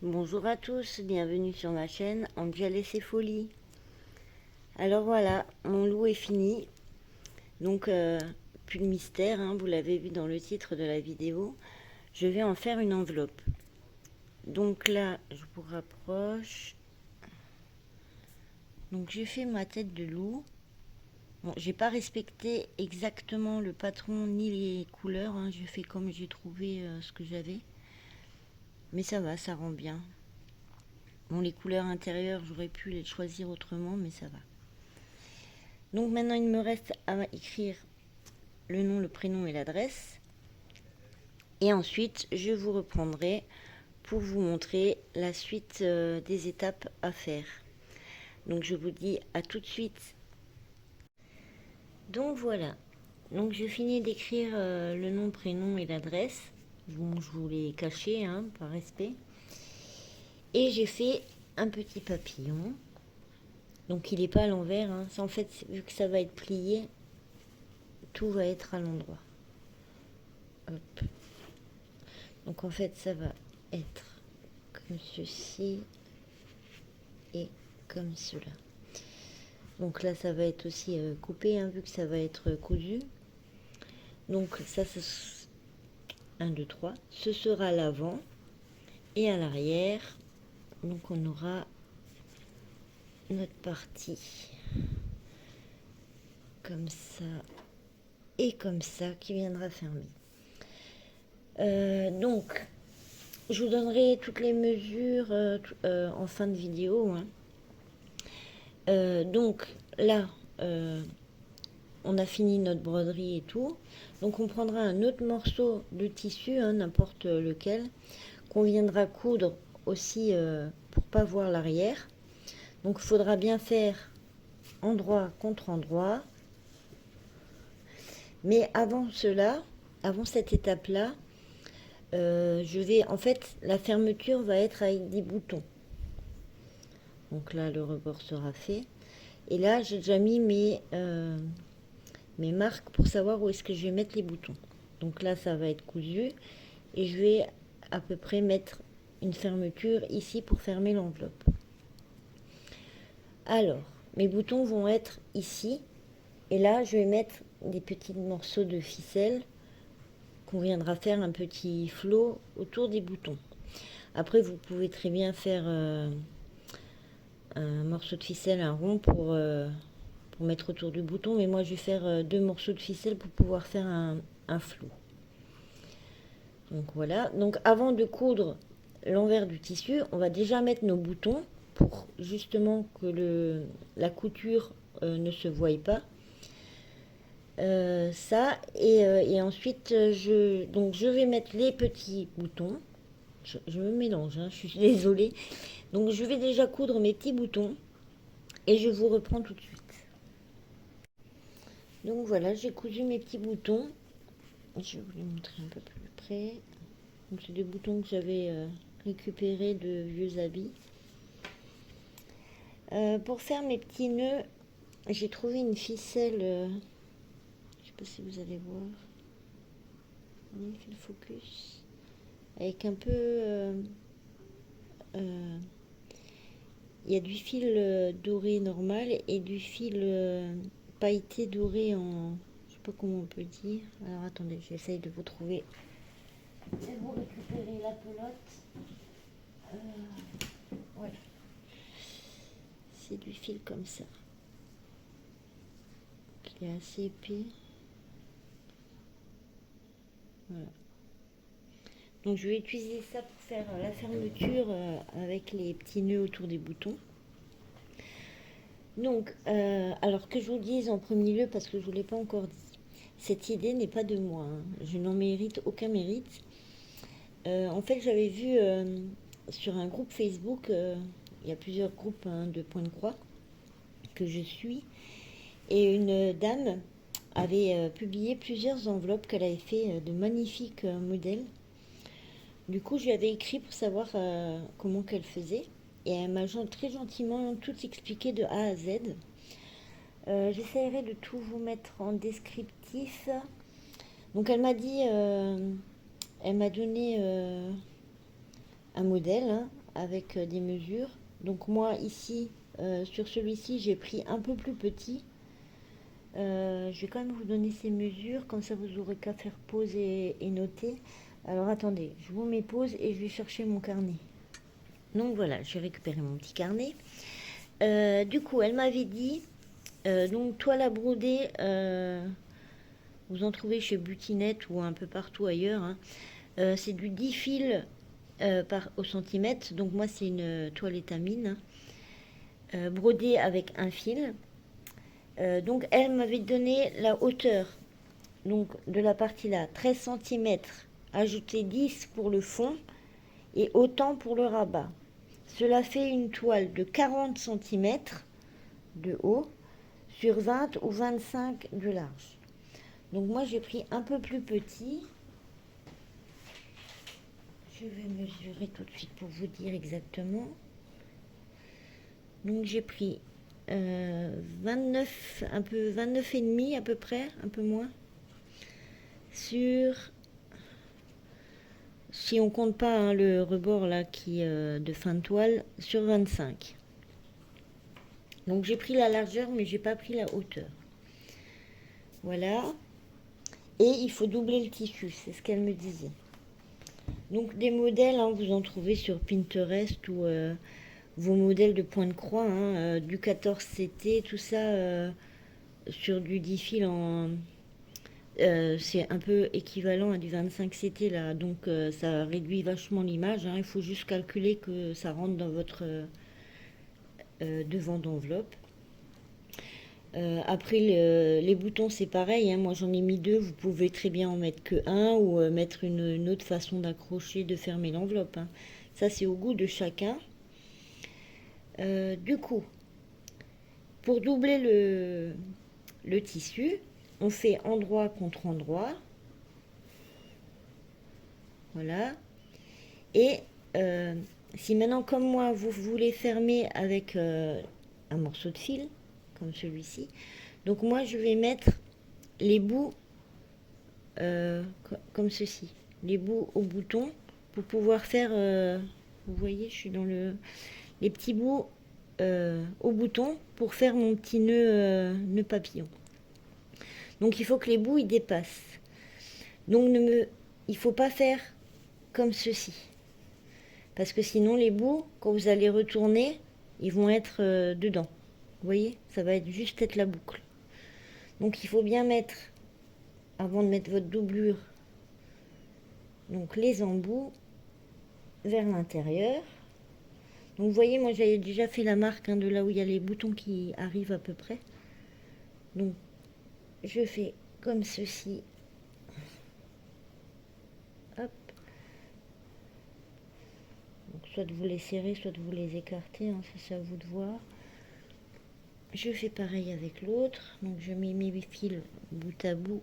Bonjour à tous, bienvenue sur ma chaîne Angel et ses folies. Alors voilà, mon lot est fini. Donc plus de mystère, hein, vous l'avez vu dans le titre de la vidéo. Je vais en faire une enveloppe. Donc là, je vous rapproche. Donc j'ai fait ma tête de loup. Bon, j'ai pas respecté exactement le patron ni les couleurs, hein. J'ai fait comme j'ai trouvé ce que j'avais. Mais ça va, ça rend bien. Bon, les couleurs intérieures, j'aurais pu les choisir autrement, mais ça va. Donc maintenant, il me reste à écrire le nom, le prénom et l'adresse. Et ensuite, je vous reprendrai pour vous montrer la suite des étapes à faire. Donc je vous dis à tout de suite. Donc voilà. Donc je finis d'écrire le nom, prénom et l'adresse. Bon, je vous l'ai caché, hein, par respect. Et j'ai fait un petit papillon. Donc il n'est pas à l'envers, hein. En fait, vu que ça va être plié, tout va être à l'endroit. Hop. Donc en fait, ça va être comme ceci et comme cela. Donc là, ça va être aussi coupé, hein, vu que ça va être cousu. Donc ça, c'est 1, 2, 3. Ce sera l'avant et à l'arrière. Donc on aura notre partie comme ça et comme ça qui viendra fermer. Donc, je vous donnerai toutes les mesures en fin de vidéo, hein. Donc là, on a fini notre broderie et tout. Donc on prendra un autre morceau de tissu, hein, n'importe lequel, qu'on viendra coudre aussi pour pas voir l'arrière. Donc il faudra bien faire endroit contre endroit. Mais avant cela, avant cette étape-là, je vais, en fait, la fermeture va être avec des boutons. Donc là, le rebord sera fait. Et là, j'ai déjà mis mes marques pour savoir où est-ce que je vais mettre les boutons. Donc là, ça va être cousu. Et je vais à peu près mettre une fermeture ici pour fermer l'enveloppe. Alors, mes boutons vont être ici. Et là, je vais mettre des petits morceaux de ficelle qu'on viendra faire un petit flot autour des boutons. Après, vous pouvez très bien faire un morceau de ficelle, un rond pour mettre autour du bouton. Mais moi, je vais faire 2 morceaux de ficelle pour pouvoir faire un flou. Donc voilà. Donc avant de coudre l'envers du tissu, on va déjà mettre nos boutons pour justement que la couture ne se voie pas. Ça et ensuite je vais mettre les petits boutons. Je me mélange, hein, je suis désolée. Donc je vais déjà coudre mes petits boutons et je vous reprends tout de suite. Donc voilà, j'ai cousu mes petits boutons. Je vais vous les montrer un peu plus près. Donc c'est des boutons que j'avais récupérés de vieux habits. Pour faire mes petits nœuds, j'ai trouvé une ficelle. Je sais pas si vous allez voir. Il fait le focus. Avec un peu. Il y a du fil doré normal et du fil pailleté doré en. Je sais pas comment on peut dire. Alors attendez, j'essaye de vous trouver. Je vais vous récupérer la pelote. Voilà. C'est du fil comme ça. Il est assez épais. Voilà. Donc je vais utiliser ça pour faire la fermeture avec les petits nœuds autour des boutons. Donc, alors que je vous dise en premier lieu, parce que je ne vous l'ai pas encore dit, cette idée n'est pas de moi, hein. Je n'en mérite aucun mérite. En fait, j'avais vu sur un groupe Facebook, il y a plusieurs groupes, hein, de Pointe de Croix que je suis, et une dame avait publié plusieurs enveloppes qu'elle avait fait de magnifiques modèles. Du coup, je lui avais écrit pour savoir comment qu'elle faisait. Et elle m'a très gentiment tout expliqué de A à Z. J'essaierai de tout vous mettre en descriptif. Donc elle m'a dit, elle m'a donné un modèle, hein, avec des mesures. Donc moi ici, sur celui-ci, j'ai pris un peu plus petit. Je vais quand même vous donner ces mesures, comme ça vous aurez qu'à faire pause et noter. Alors attendez, je vous mets pause et je vais chercher mon carnet. Donc voilà, j'ai récupéré mon petit carnet. Du coup, elle m'avait dit, donc toile à broder, vous en trouvez chez Butinette ou un peu partout ailleurs. Hein. C'est du 10 fils au centimètre. Donc moi, c'est une toile étamine. Brodée avec un fil. Donc elle m'avait donné la hauteur donc de la partie là, 13 cm. Ajouter 10 pour le fond et autant pour le rabat. Cela fait une toile de 40 cm de haut sur 20 ou 25 de large. Donc moi j'ai pris un peu plus petit. Je vais mesurer tout de suite pour vous dire exactement. Donc j'ai pris 29, un peu 29 et demi à peu près, un peu moins. Sur, si on compte pas hein, le rebord là qui de fin de toile, sur 25. Donc j'ai pris la largeur mais j'ai pas pris la hauteur. Voilà. Et il faut doubler le tissu, c'est ce qu'elle me disait. Donc des modèles, hein, vous en trouvez sur Pinterest ou vos modèles de point de croix, hein, du 14CT, tout ça sur du 10 fils en... c'est un peu équivalent à du 25CT là, donc ça réduit vachement l'image. Hein, il faut juste calculer que ça rentre dans votre devant d'enveloppe. Après les boutons c'est pareil, hein, moi j'en ai mis 2, vous pouvez très bien en mettre que un ou mettre une autre façon d'accrocher, de fermer l'enveloppe. Hein. Ça c'est au goût de chacun. Du coup, pour doubler le tissu, on fait endroit contre endroit. Voilà. Et si maintenant comme moi vous voulez fermer avec un morceau de fil, comme celui-ci, donc moi je vais mettre les bouts comme ceci, les bouts au bouton pour pouvoir faire, vous voyez je suis dans les petits bouts au bouton pour faire mon petit nœud papillon. Donc il faut que les bouts ils dépassent. Donc il faut pas faire comme ceci, parce que sinon les bouts quand vous allez retourner ils vont être dedans. Vous voyez, ça va être juste être la boucle. Donc il faut bien mettre, avant de mettre votre doublure, donc les embouts vers l'intérieur. Donc vous voyez, moi j'avais déjà fait la marque hein, de là où il y a les boutons qui arrivent à peu près. Donc je fais comme ceci. Hop. Donc, soit de vous les serrer, soit de vous les écarter, hein, ça c'est à vous de voir. Je fais pareil avec l'autre. Donc je mets mes fils bout à bout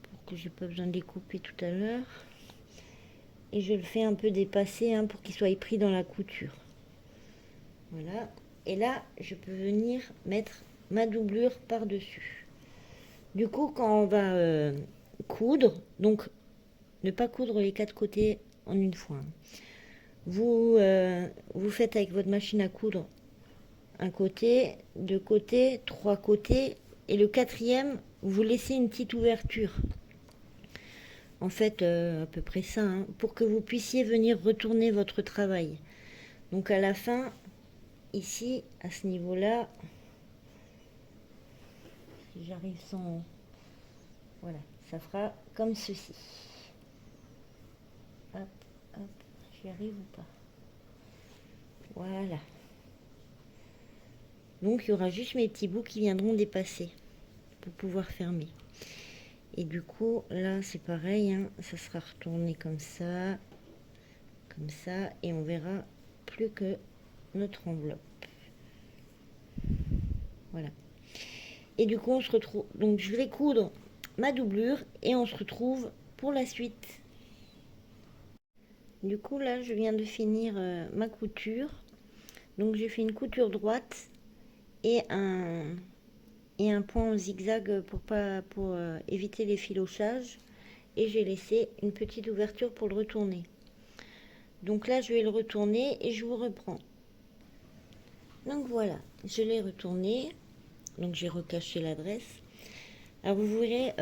pour que j'ai pas besoin de les couper tout à l'heure. Et je le fais un peu dépasser hein, pour qu'il soit pris dans la couture. Voilà. Et là, je peux venir mettre ma doublure par-dessus. Du coup, quand on va coudre, donc ne pas coudre les 4 côtés en une fois. Vous faites avec votre machine à coudre un côté, 2 côtés, 3 côtés, et le 4e, vous laissez une petite ouverture. En fait, à peu près ça, hein, pour que vous puissiez venir retourner votre travail. Donc à la fin, ici, à ce niveau-là, si j'arrive sans... Voilà, ça fera comme ceci. Hop, hop, j'y arrive ou pas? Voilà. Donc il y aura juste mes petits bouts qui viendront dépasser pour pouvoir fermer. Et du coup, là, c'est pareil, hein, ça sera retourné comme ça, et on verra plus que notre enveloppe. Voilà. Et du coup, on se retrouve. Donc, je vais coudre ma doublure et on se retrouve pour la suite. Du coup, là, je viens de finir ma couture. Donc, j'ai fait une couture droite et un point en zigzag pour éviter les filochages. Et j'ai laissé une petite ouverture pour le retourner. Donc là, je vais le retourner et je vous reprends. Donc voilà, je l'ai retourné. Donc j'ai recaché l'adresse. Alors vous verrez,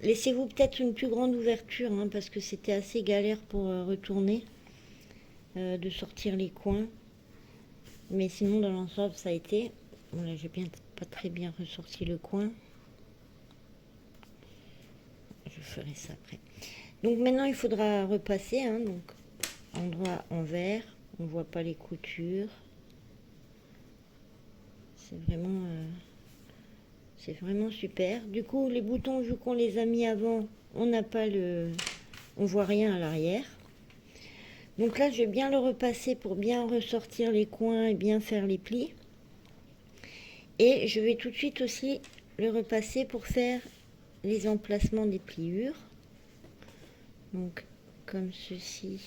laissez-vous peut-être une plus grande ouverture, hein, parce que c'était assez galère pour retourner, de sortir les coins. Mais sinon, dans l'ensemble, ça a été. Voilà, j'ai pas très bien ressorti le coin. Je ferai ça après. Donc maintenant, il faudra repasser, hein, donc endroit envers. On voit pas les coutures. C'est vraiment super. Du coup, les boutons, vu qu'on les a mis avant, on n'a pas on voit rien à l'arrière. Donc là, je vais bien le repasser pour bien ressortir les coins et bien faire les plis. Et je vais tout de suite aussi le repasser pour faire les emplacements des pliures. Donc, comme ceci,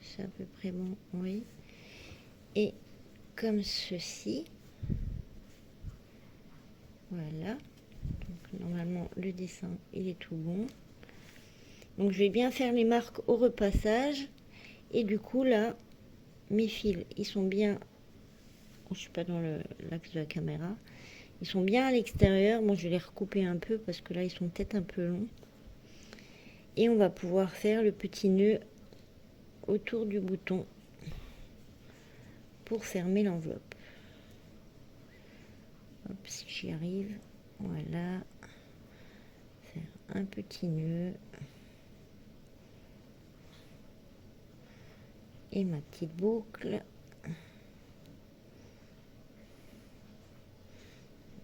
c'est à peu près bon, oui. Et comme ceci. Voilà. Donc, normalement, le dessin, il est tout bon. Donc, je vais bien faire les marques au repassage. Et du coup, là, mes fils, ils sont bien... Je ne suis pas dans l'axe de la caméra. Ils sont bien à l'extérieur. Bon, je vais les recouper un peu parce que là, ils sont peut-être un peu longs. Et on va pouvoir faire le petit nœud autour du bouton pour fermer l'enveloppe. Hop, si j'y arrive. Voilà. Faire un petit nœud. Et ma petite boucle.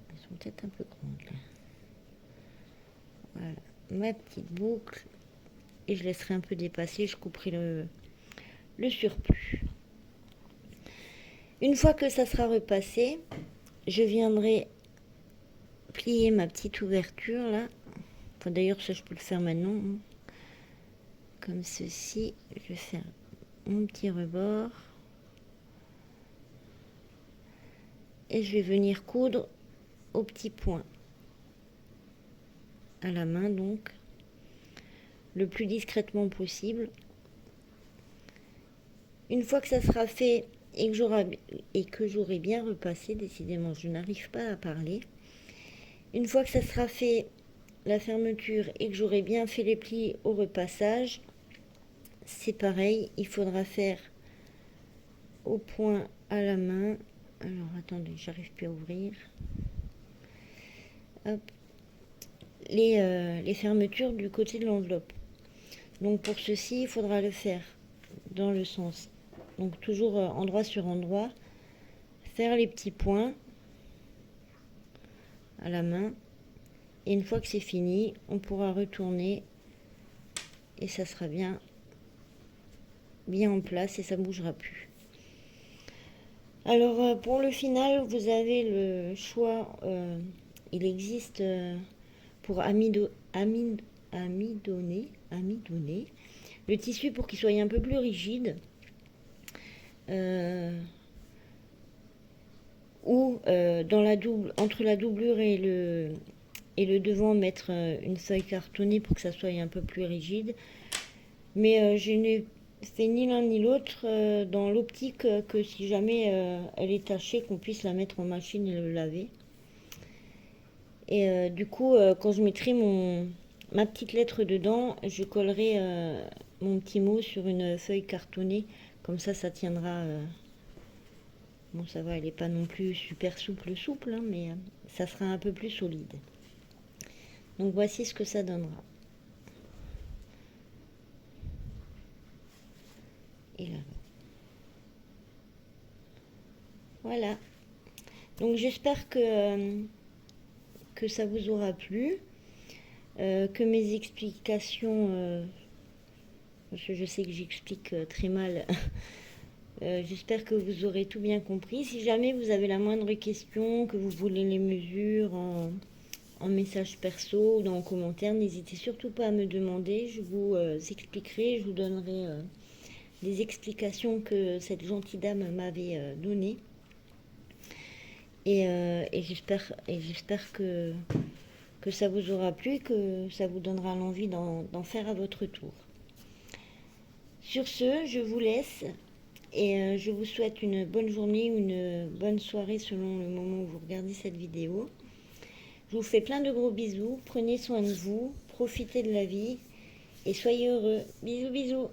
Elles sont peut-être un peu grandes là. Voilà. Ma petite boucle. Et je laisserai un peu dépasser. Je couperai le surplus. Une fois que ça sera repassé, je viendrai plier ma petite ouverture là. Enfin, d'ailleurs, ça je peux le faire maintenant. Hein. Comme ceci. Je vais faire mon petit rebord. Et je vais venir coudre au petit point. À la main donc. Le plus discrètement possible. Une fois que ça sera fait et que j'aurai bien repassé, décidément je n'arrive pas à parler. Une fois que ça sera fait la fermeture et que j'aurai bien fait les plis au repassage, c'est pareil, il faudra faire au point à la main. Alors attendez, j'arrive plus à ouvrir. Hop. Les fermetures du côté de l'enveloppe. Donc pour ceci, il faudra le faire dans le sens. Donc toujours endroit sur endroit. Faire les petits points à la main. Et une fois que c'est fini, on pourra retourner et ça sera bien en place et ça ne bougera plus. Alors pour le final, vous avez le choix. Il existe pour amidonner le tissu pour qu'il soit un peu plus rigide. Ou entre la doublure et le devant mettre une feuille cartonnée pour que ça soit un peu plus rigide. Mais je n'ai fait ni l'un ni l'autre dans l'optique que si jamais elle est tachée, qu'on puisse la mettre en machine et le laver. Et du coup, quand je mettrai ma petite lettre dedans, je collerai mon petit mot sur une feuille cartonnée. Comme ça tiendra... Bon, ça va, elle n'est pas non plus super souple, hein, mais ça sera un peu plus solide. Donc voici ce que ça donnera. Et là. Voilà. Donc j'espère que ça vous aura plu. Que mes explications... parce que je sais que j'explique très mal... j'espère que vous aurez tout bien compris. Si jamais vous avez la moindre question, que vous voulez les mesures en message perso ou dans commentaire, n'hésitez surtout pas à me demander. Je vous expliquerai, je vous donnerai les explications que cette gentille dame m'avait données. Et j'espère que ça vous aura plu et que ça vous donnera l'envie d'en faire à votre tour. Sur ce, je vous laisse et je vous souhaite une bonne journée ou une bonne soirée selon le moment où vous regardez cette vidéo. Je vous fais plein de gros bisous, prenez soin de vous, profitez de la vie et soyez heureux. Bisous bisous.